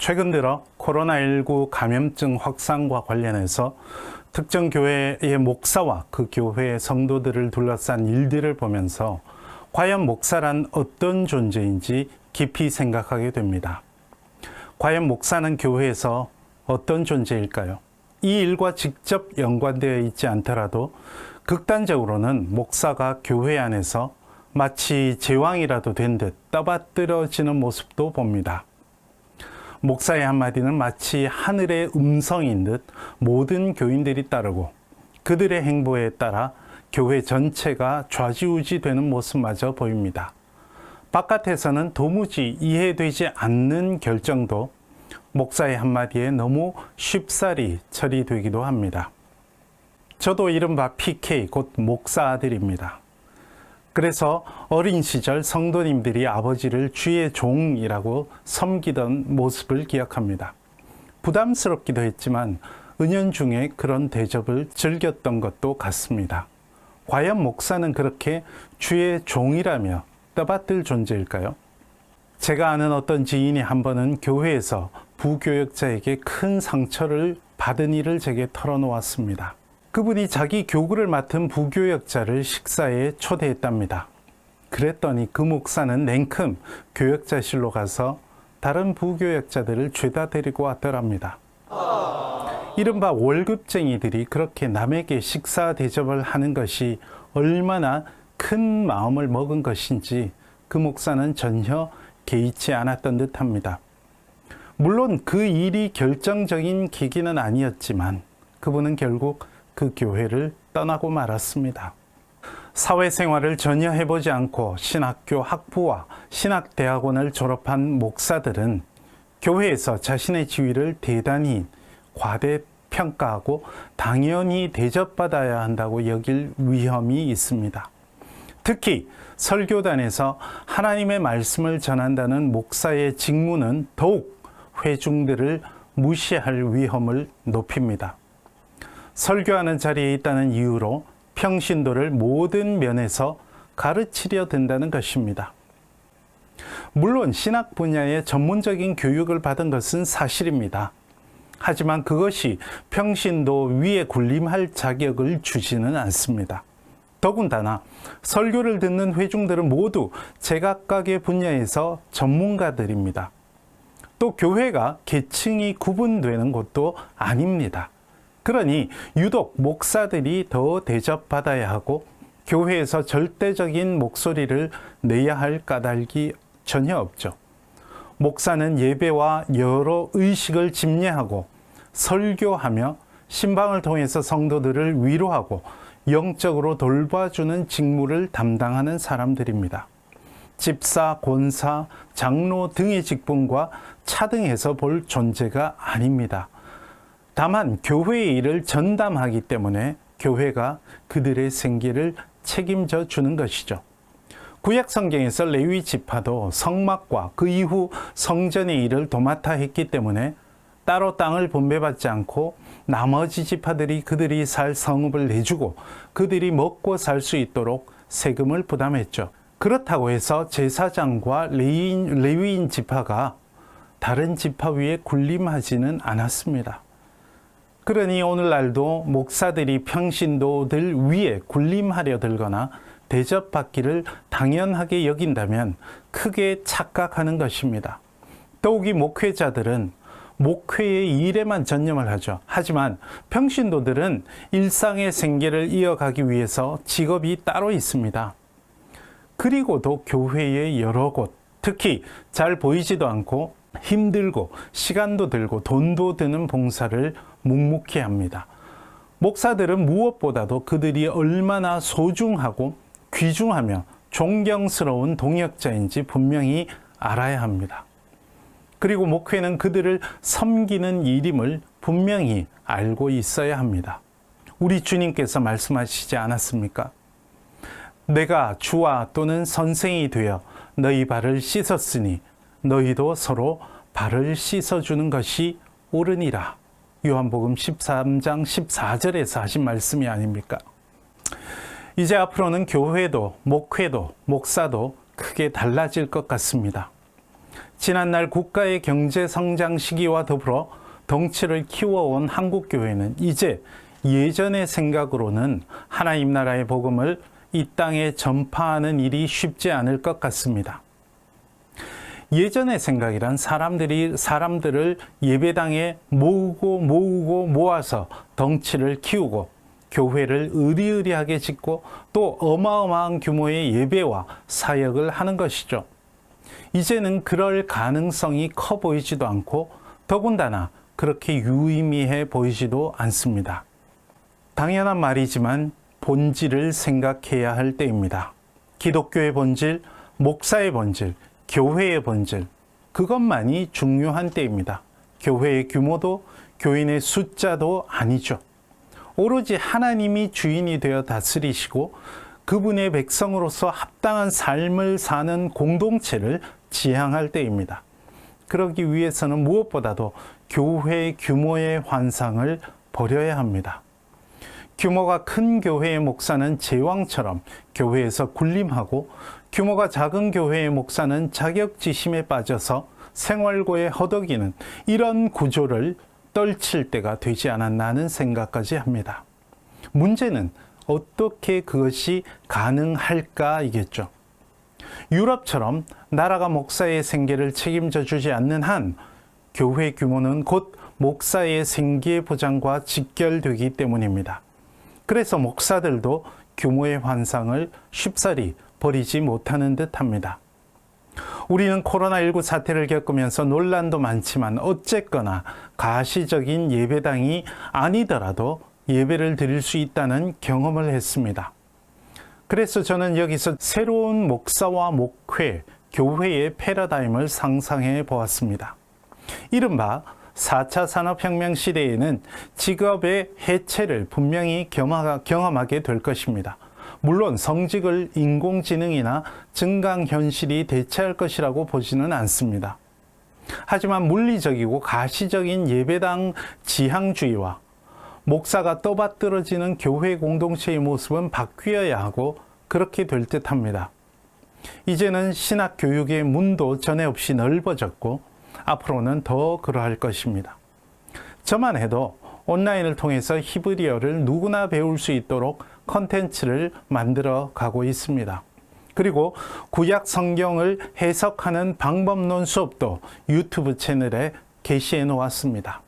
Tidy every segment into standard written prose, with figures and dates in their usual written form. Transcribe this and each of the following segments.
최근 들어 코로나19 감염증 확산과 관련해서 특정 교회의 목사와 그 교회의 성도들을 둘러싼 일들을 보면서 과연 목사란 어떤 존재인지 깊이 생각하게 됩니다. 과연 목사는 교회에서 어떤 존재일까요? 이 일과 직접 연관되어 있지 않더라도 극단적으로는 목사가 교회 안에서 마치 제왕이라도 된 듯 떠받들어지는 모습도 봅니다. 목사의 한마디는 마치 하늘의 음성인 듯 모든 교인들이 따르고 그들의 행보에 따라 교회 전체가 좌지우지되는 모습마저 보입니다. 바깥에서는 도무지 이해되지 않는 결정도 목사의 한마디에 너무 쉽사리 처리되기도 합니다. 저도 이른바 PK, 곧 목사 아들입니다. 그래서 어린 시절 성도님들이 아버지를 주의 종이라고 섬기던 모습을 기억합니다. 부담스럽기도 했지만 은연중에 그런 대접을 즐겼던 것도 같습니다. 과연 목사는 그렇게 주의 종이라며 떠받들 존재일까요? 제가 아는 어떤 지인이 한 번은 교회에서 부교역자에게 큰 상처를 받은 일을 제게 털어놓았습니다. 그분이 자기 교구를 맡은 부교역자를 식사에 초대했답니다. 그랬더니 그 목사는 냉큼 교역자실로 가서 다른 부교역자들을 죄다 데리고 왔더랍니다. 이른바 월급쟁이들이 그렇게 남에게 식사 대접을 하는 것이 얼마나 큰 마음을 먹은 것인지 그 목사는 전혀 개의치 않았던 듯합니다. 물론 그 일이 결정적인 계기는 아니었지만 그분은 결국 그 교회를 떠나고 말았습니다. 사회생활을 전혀 해보지 않고 신학교 학부와 신학대학원을 졸업한 목사들은 교회에서 자신의 지위를 대단히 과대평가하고 당연히 대접받아야 한다고 여길 위험이 있습니다. 특히 설교단에서 하나님의 말씀을 전한다는 목사의 직무는 더욱 회중들을 무시할 위험을 높입니다. 설교하는 자리에 있다는 이유로 평신도를 모든 면에서 가르치려 든다는 것입니다. 물론 신학 분야의 전문적인 교육을 받은 것은 사실입니다. 하지만 그것이 평신도 위에 군림할 자격을 주지는 않습니다. 더군다나 설교를 듣는 회중들은 모두 제각각의 분야에서 전문가들입니다. 또 교회가 계층이 구분되는 것도 아닙니다. 그러니 유독 목사들이 더 대접받아야 하고 교회에서 절대적인 목소리를 내야 할 까닭이 전혀 없죠. 목사는 예배와 여러 의식을 집례하고 설교하며 신방을 통해서 성도들을 위로하고 영적으로 돌봐주는 직무를 담당하는 사람들입니다. 집사, 권사, 장로 등의 직분과 차등해서 볼 존재가 아닙니다. 다만 교회의 일을 전담하기 때문에 교회가 그들의 생계를 책임져 주는 것이죠. 구약 성경에서 레위 지파도 성막과 그 이후 성전의 일을 도맡아 했기 때문에 따로 땅을 분배받지 않고 나머지 지파들이 그들이 살 성읍을 내주고 그들이 먹고 살 수 있도록 세금을 부담했죠. 그렇다고 해서 제사장과 레위인 지파가 다른 지파 위에 군림하지는 않았습니다. 그러니 오늘날도 목사들이 평신도들 위에 군림하려 들거나 대접받기를 당연하게 여긴다면 크게 착각하는 것입니다. 더욱이 목회자들은 목회의 일에만 전념을 하죠. 하지만 평신도들은 일상의 생계를 이어가기 위해서 직업이 따로 있습니다. 그리고도 교회의 여러 곳, 특히 잘 보이지도 않고 힘들고 시간도 들고 돈도 드는 봉사를 묵묵히 합니다. 목사들은 무엇보다도 그들이 얼마나 소중하고 귀중하며 존경스러운 동역자인지 분명히 알아야 합니다. 그리고 목회는 그들을 섬기는 일임을 분명히 알고 있어야 합니다. 우리 주님께서 말씀하시지 않았습니까? 내가 주와 또는 선생이 되어 너희 발을 씻었으니 너희도 서로 발을 씻어주는 것이 옳으니라. 요한복음 13장 14절에서 하신 말씀이 아닙니까? 이제 앞으로는 교회도 목회도 목사도 크게 달라질 것 같습니다. 지난날 국가의 경제 성장 시기와 더불어 덩치를 키워온 한국교회는 이제 예전의 생각으로는 하나님 나라의 복음을 이 땅에 전파하는 일이 쉽지 않을 것 같습니다. 예전의 생각이란 사람들을 예배당에 모아서 덩치를 키우고 교회를 의리의리하게 짓고 또 어마어마한 규모의 예배와 사역을 하는 것이죠. 이제는 그럴 가능성이 커 보이지도 않고 더군다나 그렇게 유의미해 보이지도 않습니다. 당연한 말이지만 본질을 생각해야 할 때입니다. 기독교의 본질, 목사의 본질, 교회의 본질, 그것만이 중요한 때입니다. 교회의 규모도 교인의 숫자도 아니죠. 오로지 하나님이 주인이 되어 다스리시고 그분의 백성으로서 합당한 삶을 사는 공동체를 지향할 때입니다. 그러기 위해서는 무엇보다도 교회 규모의 환상을 버려야 합니다. 규모가 큰 교회의 목사는 제왕처럼 교회에서 군림하고 규모가 작은 교회의 목사는 자격지심에 빠져서 생활고에 허덕이는 이런 구조를 떨칠 때가 되지 않았나 하는 생각까지 합니다. 문제는 어떻게 그것이 가능할까이겠죠. 유럽처럼 나라가 목사의 생계를 책임져 주지 않는 한 교회 규모는 곧 목사의 생계 보장과 직결되기 때문입니다. 그래서 목사들도 규모의 환상을 쉽사리 버리지 못하는 듯합니다. 우리는 코로나19 사태를 겪으면서 논란도 많지만 어쨌거나 가시적인 예배당이 아니더라도 예배를 드릴 수 있다는 경험을 했습니다. 그래서 저는 여기서 새로운 목사와 목회, 교회의 패러다임을 상상해 보았습니다. 이른바 4차 산업혁명 시대에는 직업의 해체를 분명히 경험하게 될 것입니다. 물론 성직을 인공지능이나 증강현실이 대체할 것이라고 보지는 않습니다. 하지만 물리적이고 가시적인 예배당 지향주의와 목사가 떠받들어지는 교회 공동체의 모습은 바뀌어야 하고 그렇게 될 듯합니다. 이제는 신학 교육의 문도 전에 없이 넓어졌고 앞으로는 더 그러할 것입니다. 저만 해도 온라인을 통해서 히브리어를 누구나 배울 수 있도록 컨텐츠를 만들어 가고 있습니다. 그리고 구약 성경을 해석하는 방법론 수업도 유튜브 채널에 게시해 놓았습니다.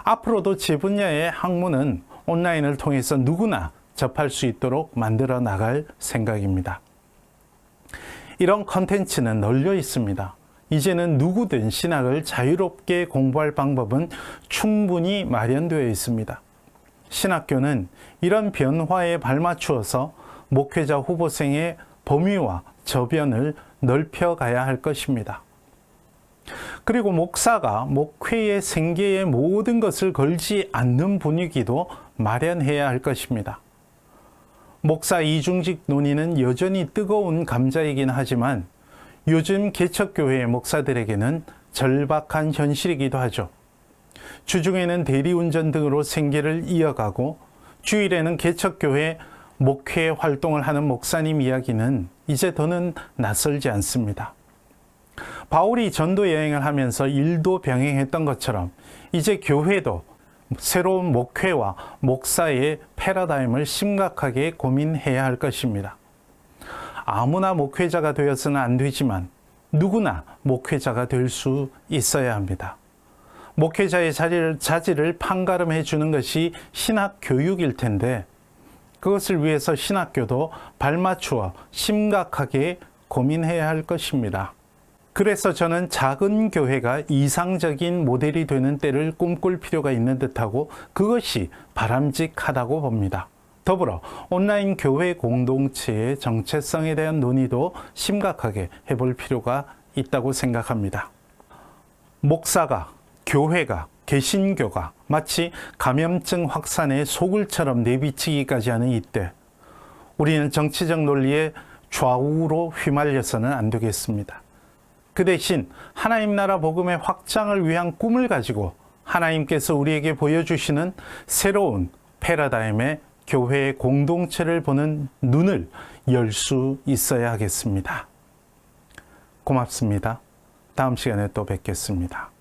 앞으로도 제 분야의 학문은 온라인을 통해서 누구나 접할 수 있도록 만들어 나갈 생각입니다. 이런 컨텐츠는 널려 있습니다. 이제는 누구든 신학을 자유롭게 공부할 방법은 충분히 마련되어 있습니다. 신학교는 이런 변화에 발맞추어서 목회자 후보생의 범위와 저변을 넓혀가야 할 것입니다. 그리고 목사가 목회의 생계의 모든 것을 걸지 않는 분위기도 마련해야 할 것입니다. 목사 이중직 논의는 여전히 뜨거운 감자이긴 하지만 요즘 개척교회의 목사들에게는 절박한 현실이기도 하죠. 주중에는 대리운전 등으로 생계를 이어가고 주일에는 개척교회 목회 활동을 하는 목사님 이야기는 이제 더는 낯설지 않습니다. 바울이 전도 여행을 하면서 일도 병행했던 것처럼 이제 교회도 새로운 목회와 목사의 패러다임을 심각하게 고민해야 할 것입니다. 아무나 목회자가 되어서는 안 되지만 누구나 목회자가 될 수 있어야 합니다. 목회자의 자질을 판가름해 주는 것이 신학 교육일 텐데 그것을 위해서 신학교도 발맞추어 심각하게 고민해야 할 것입니다. 그래서 저는 작은 교회가 이상적인 모델이 되는 때를 꿈꿀 필요가 있는 듯하고 그것이 바람직하다고 봅니다. 더불어 온라인 교회 공동체의 정체성에 대한 논의도 심각하게 해볼 필요가 있다고 생각합니다. 목사가, 교회가, 개신교가 마치 감염증 확산의 소굴처럼 내비치기까지 하는 이때 우리는 정치적 논리의 좌우로 휘말려서는 안 되겠습니다. 그 대신 하나님 나라 복음의 확장을 위한 꿈을 가지고 하나님께서 우리에게 보여주시는 새로운 패러다임의 교회의 공동체를 보는 눈을 열 수 있어야 하겠습니다. 고맙습니다. 다음 시간에 또 뵙겠습니다.